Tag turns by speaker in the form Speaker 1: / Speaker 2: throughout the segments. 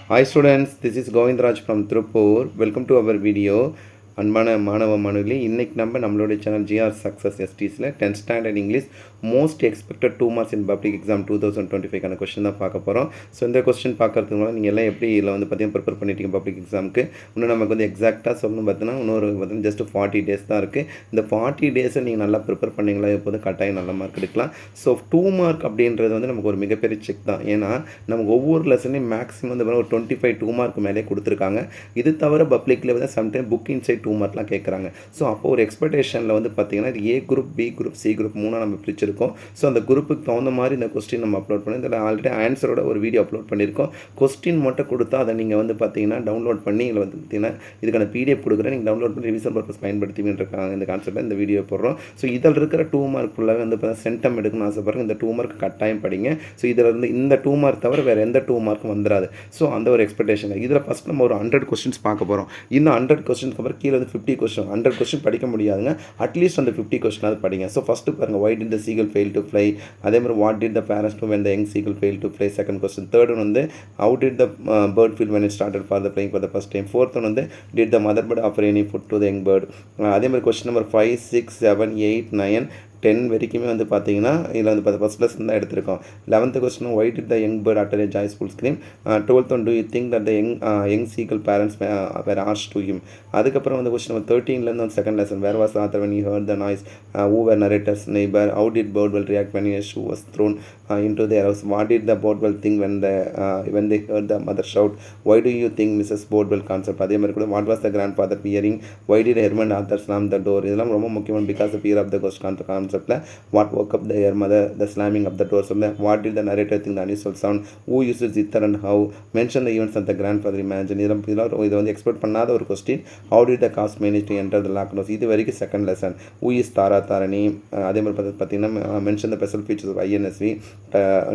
Speaker 1: Hi students, this is Govindraj from Trupur. Welcome to our video. அன்பான மாணவ மாணவிகளே, இன்றைக்கி நம்மளுடைய சேனல் ஜிஆர் சக்ஸஸ் எஸ்டிஸில் 10th standard English most expected 2 marks in public exam 2025 question தான் பார்க்க போகிறோம். ஸோ இந்த கொஸ்டின் பார்க்கறதுக்கு முன்னாடி நீங்கள் எல்லாம் எப்படி இதில் வந்து பார்த்தீங்கன்னா ப்ரிப்பேர் பண்ணிட்டீங்க பப்ளிக் எக்ஸாமுக்கு. இன்னும் நமக்கு வந்து எக்ஸாக்டாக சொல்லணும் பார்த்தீங்கன்னா இன்னொரு பார்த்தீங்கன்னா ஜஸ்ட் 40 டேஸ் தான் இருக்குது. இந்த 40 டேஸை நீங்கள் நல்லா ப்ரிப்பேர் பண்ணிங்களா எப்போது கட்டாயம் நல்ல மார்க் எடுக்கலாம். ஸோ 2 மார்க் அப்படின்றது வந்து நமக்கு ஒரு மிகப்பெரிய செக் தான். ஏன்னா நமக்கு ஒவ்வொரு லெசனையும் மேக்ஸிமம் வந்து ஒரு 25 2 மார்க் மேலே கொடுத்துருக்காங்க. இது தவிர பப்ளிக்கில் வந்து சம்டைம் புக் இன்சைட் 2 மார்க்லாம் கேட்குறாங்க. ஸோ அப்போ ஒரு எக்ஸ்பெக்டேஷனில் வந்து பார்த்தீங்கன்னா இது A group, B group, C group 3 நம்ம பிரிச்சிருக்கோம். ஸோ அந்த குரூப்புக்கு தகுந்த மாதிரி இந்த கொஸ்டின் நம்ம அப்லோட் பண்ணி இதில் ஆல்ரெடி ஆன்சரோட ஒரு வீடியோ அப்லோட் பண்ணியிருக்கோம். கொஸ்டின் மட்டும் கொடுத்தா அதை நீங்கள் வந்து பார்த்தீங்கன்னா டவுன்லோட் பண்ணி இதில் வந்து பார்த்தீங்கன்னா இதுக்கான பிடிஎஃப் கொடுக்குறேன், நீங்கள் டவுன்லோட் பண்ணி ரிவிஷன் பர்பஸ் பயன்படுத்திவின்றிருக்காங்க. இந்த கான்செப்ட்டில் இந்த வீடியோ போடுறோம். ஸோ இதில் இருக்கிற 2 மார்க் ஃபுல்லாக வந்து பார்த்தீங்கன்னா சென்டம் எடுக்கணும்னு ஆசைப்படுறேன். இந்த 2 மார்க் கட்டாயம் படிங்க. ஸோ இதில் இருந்து இந்த 2 மார்க் தவிர வேறு எந்த 2 மார்க்கும் வந்துடாது. ஸோ அந்த ஒரு எக்ஸ்பெக்டேஷன் இதில் ஃபஸ்ட் நம்ம ஒரு 100 கொஸ்டின்ஸ் பார்க்க போகிறோம். இந்த 100 கொஸ்டின்ஸ்க்கு அப்புறம் கீழே வந்து 50 கொஸ்டின் 100 கொஸ்டின் படிக்க முடியாதுங்க. அட்லீஸ்ட் அந்த 50 கொஸ்டினாவது படிங்க. ஸோ ஃபஸ்ட்டு பாருங்கள், why did the seagull fail to fly? அதே மாதிரி what did the parents do when the young seagull failed to fly? Second question. Third one வந்து how did the bird feel when it started for the flying for the first time? Fourth one வந்து did the mother bird offer any food to the young bird? அதே மாதிரி question number 5, 6, 7, 8, 9, 10 வரைக்குமே வந்து பார்த்தீங்கன்னா இதில் வந்து first lesson தான் எடுத்திருக்கோம். 11th question why did the young bird utter a joyful scream? 12th one do you think that the young seagull parents were harsh to him? அதுக்கப்புறம் வந்து கொஸ்டின் நம்பர் 13லேருந்து வந்து second lesson where was the author when he heard the noise? Who were narrator's neighbor? How did Birdwell react when his shoe was thrown into their house? What did the Birdwell think when they heard the mother shout? Why do you think Mrs. Birdwell concept? அதே மாதிரி கூட what was the grandfather fearing? Why did Herman Arthur slam the door? இதெல்லாம் ரொம்ப முக்கியமான because the fear of the ghost concept. What woke up their mother? The slamming of the door. What did the narrator think the unusual sound? Who used zither and how? Mention the events that the grandfather imagined. இது வந்து expect பண்ணாத ஒரு question. How did the cast manage to enter the locked house? இது வரைக்கும் second lesson. Who is Tara Tarani? அதே மாதிரி பார்த்தீங்கன்னா mention the special features of INSV.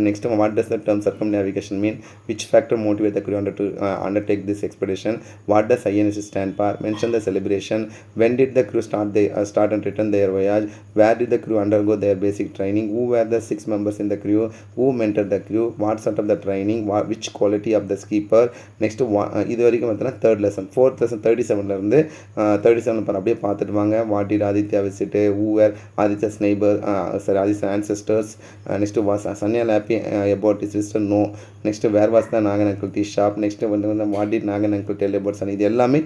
Speaker 1: Next time, what does the term circumnavigation mean? Which factor motivated the crew to undertake this expedition? What does INSV stand for? Mention the celebration. When did the crew start and return their voyage? Where did the crew undergo their basic training? Who were the 6 members in the crew? Who mentored the crew? What sort of the training? Which quality of the skipper? Next இது வரைக்கும் பார்த்தீங்கன்னா third lesson. Fourth lesson 37லேருந்து 37 அப்படியே பார்த்துட்டு வாங்க. What did Aditya visit? Who were Aditya's neighbour? Aditya ancestors? Next was Sanyal happy about his sister? No. Next where was the Nagan uncle tea shop? Next வந்து what did Nagan uncle tell about son? இது எல்லாமே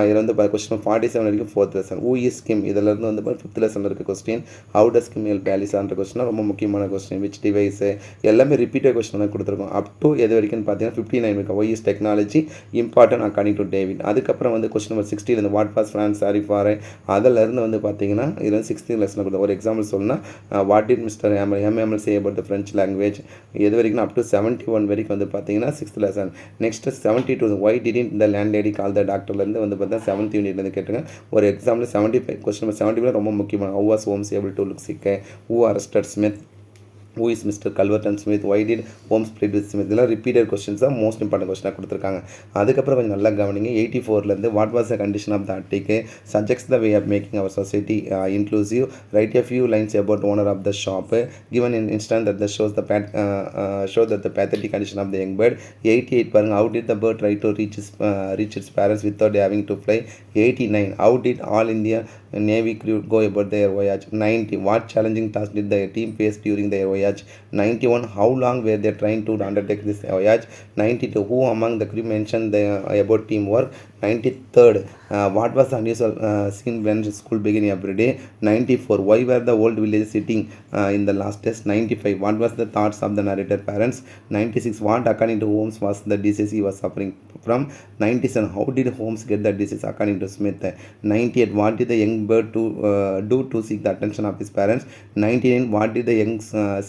Speaker 1: இதில் வந்து question 47 வரைக்கும் fourth lesson. Who is Kim? இதிலேருந்து வந்து 5th லெசனில் இருக்க question. How does Kim help ஆலிசான்ற question ரொம்ப முக்கியமான கொஸ்டின். விச் டிவைஸு எல்லாமே ரிப்பீட்டட் கொஸ்டின் தான் கொடுத்துருக்கோம். அப் டு எது வரைக்கும் பார்த்தீங்கன்னா 59 வரைக்கும். Why is technology important according to David. அதுக்கப்புறம் வந்து question number 60 what pass France sorry for அதிலேருந்து வந்து பார்த்தீங்கன்னா இதில் வந்து 16 லெசனில் கொடுத்தோம். ஒரு எக்ஸாம்பிள் சொன்னால் what did mister MML say about the French language. எது வரைக்கும் அப் டு 71 வரைக்கும் வந்து பார்த்தீங்கன்னா 6th lesson. Next 72 why didn't the land lady call the டாக்டர்லேருந்து வந்து பார்த்தீங்கன்னா 7th யூனிட்லேருந்து கேட்டுங்க. ஒரு எக்ஸாம்பிள் 75 கொஸ்டின் நம்பர் 75 ரொம்ப முக்கியமான. How was Holmes able to look sick? Who arrested Smith? Who is Mr. Culverton Smith? Why did Holmes plead with Smith? இதெல்லாம் repeated questions தான், most important கொஸ்டினாக கொடுத்துருக்காங்க. அதுக்கப்புறம் கொஞ்சம் நல்லா கவனிங்க. 84லேருந்து what was the condition of the Arctic? Subjects the way of making our society inclusive. Write a few lines about owner of the shop. Given in instant that the shows that the pathetic condition of the young bird. 88 பாருங்க. How did the bird try to reach its parents without having to fly? 89 How did all India Navy crew go about their voyage? 90 What challenging task did the team face during their voyage? 91 How long were they trying to undertake this voyage? 92 Who among the crew mentioned about teamwork? 93rd What was the unusual scene when school began every day? 94 Why were the old villagers sitting in the last test? 95 What was the thoughts of the narrator parents? 96 What according to Holmes was the disease he was suffering from? 97 How did Holmes get the disease according to Smith? 98 What did the young bird do to seek the attention of his parents? 99 What did the young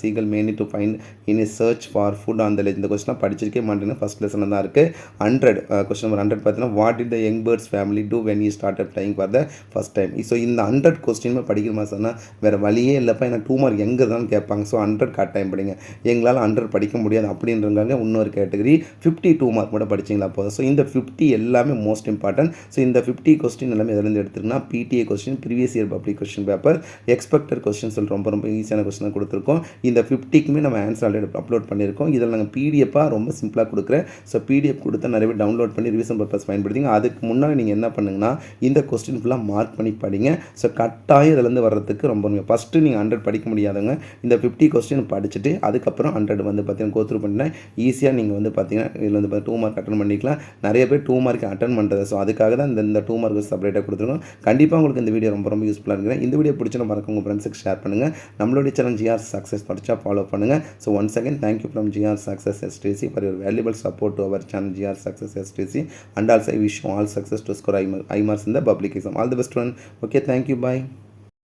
Speaker 1: seagull manage to find in his search for food on the ledge? இந்த question படிச்சிருக்கே மாட்டேன்னு first lesson தான் இருக்குது. 100 question number 100 பார்த்தீங்கன்னா what did the young birds family do when you started flying for the first time? So இந்த 100 கொஸ்டினுமே படிக்கிறமா சொன்னால் வேறு வழியே இல்லைப்பா, எனக்கு 2 மார்க் எங்கே இருந்தாலும் கேட்பாங்க. ஸோ 100 கட்டாயம் படிங்க. எங்களால் 100 படிக்க முடியாது அப்படின்றவங்க இன்னொரு கேட்டகரி 52 மார்க் மட்டும் படிச்சிங்களா போதும். ஸோ இந்த 50 எல்லாமே மோஸ்ட் இம்பார்ட்டன்ட். ஸோ இந்த 50 கொஸ்டின் எல்லாமே எதுலேருந்து எடுத்துருக்குன்னா PTA question question, previous year public question paper, expected question சொல்லி ரொம்ப ரொம்ப ஈஸியான கொஸ்டின் கொடுத்துருக்கோம். இந்த 50க்குமே நம்ம ஆன்சர் ஆல்ரெடி அப்லோட் பண்ணியிருக்கோம். இதில் நாங்கள் பிடிஎஃபாக ரொம்ப சிம்பிளாக கொடுக்குறேன். ஸோ பிடிஎஃப் கொடுத்தா நிறைய பேர் டவுன்லோட் பண்ணி ரிவிஷன் பர்பஸ் பயன்படுத்திங்க. அதுக்கு முன்னாடி நீங்கள் என்ன பண்ணுங்கன்னா இந்த கொஸ்டின் ஃபுல்லாக மார்க் பண்ணி படிங்க. ஸோ கட்டாயம் இதுலேருந்து வர்றதுக்கு ரொம்ப ஃபஸ்ட்டு நீங்கள் 100 படிக்க முடியாதவங்க இந்த 50 கொஸ்டின் படிச்சுட்டு அதுக்கப்புறம் 100 வந்து பார்த்தீங்கன்னா கோத்ரூ பண்ணினா ஈஸியாக நீங்கள் வந்து பார்த்தீங்கன்னா இதில் வந்து 2 மார்க் அட்டன் பண்ணிக்கலாம். நிறைய பேர் 2 மார்க் அட்டன் பண்ணுறது. ஸோ அதுக்காக தான் இந்த 2 மார்க் செப்பரேட்டாக கொடுத்துருக்கோம். கண்டிப்பாக உங்களுக்கு இந்த வீடியோ ரொம்ப ரொம்ப யூஸ்ஃபுல்லாக இருக்கிறேன். இந்த வீடியோ பிடிச்சா மறக்க உங்கள் ஃப்ரெண்ட்ஸுக்கு ஷேர் பண்ணுங்கள். நம்மளுடைய சேனல் ஜிஆர் சக்ஸஸ் படித்தா ஃபாலோ பண்ணுங்கள். So once again thank you from GR success STC for your valuable support to our channel GR success STC and also I wish you all success to score high marks in the public exam. All the best one. Okay, thank you, bye.